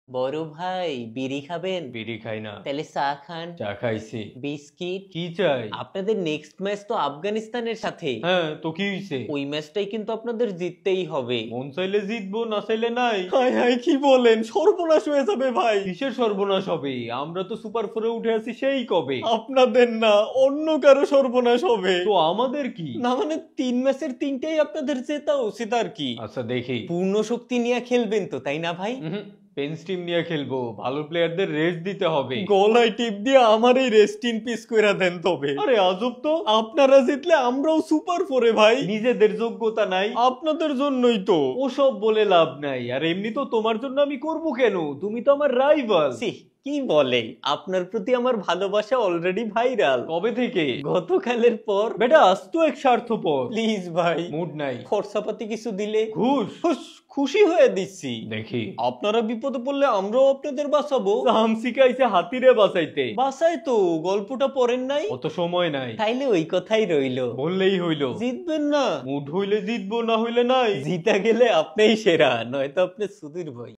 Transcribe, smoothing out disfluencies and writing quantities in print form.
বড় ভাই বিড়ি খাবেন? বিড়ি খাই না। তাহলে চা খান। চা খাইছি। বিস্কিট। কি চাই? আপনাদের নেক্সট ম্যাচ তো আফগানিস্তানের সাথে। হ্যাঁ, তো কি হইছে? ওই ম্যাচটাই কিন্তু আপনাদের জিততেই হবে। মন চাইলে জিতবো, না চাইলে নাই। হাই হাই, কি বলেন? সর্বনাশ হয়ে যাবে ভাই। কিসের সর্বনাশ হবে? আমরা তো সুপার ফোরে উঠে আছি সেই কবে। আপনাদের না, অন্য কারো সর্বনাশ হবে। তো আমাদের কি? না মানে 3 ম্যাচের 3টেই আপনাদের জেতা উচিত আর কি। আচ্ছা দেখি। পূর্ণ শক্তি নিয়ে খেলবেন তো, তাই না ভাই? পেন্স টিম নিয়ে খেলবো, ভালো প্লেয়ারদের রেস্ট দিতে হবে। গলায় টিপ দিয়ে আমারই রেস্ট ইন পিস কইরা দেন তবে। আরে আজব তো, আপনারা জিতলে আমরাও সুপার ফোরে ভাই। নিজেদের যোগ্যতা নাই। আপনাদের জন্যই তো। ওসব বলে লাভ নাই, আর এমনি তো তোমার জন্য আমি করব কেন? তুমি তো আমার রাইভাল। সি, কি বলে, আপনার প্রতি আমার ভালোবাসা অলরেডি ভাইরাল। কবে থেকে? গতকালের পর। বেটা আস্ত এক স্বার্থপর। প্লিজ ভাই, মুড নাই। খরচাপাতি কিছু দিলে ঘুষ। খুশি হয়ে দিচ্ছি। দেখি। আপনারা বিপদে পড়লে আমরাও আপনাদের বাঁচাবো। সাম শিখাইছে হাতিরে বাঁচাইতে। বাসায় তো গল্পটা পড়েন নাই? অত সময় নাই। তাইলে ওই কথাই রইলো। বললেই হইল। জিতবেন না? মুড হইলে জিতবো, না হইলে নাই। জিতা গেলে আপনিই সেরা, নয়তো আপনি সুধীর ভাই।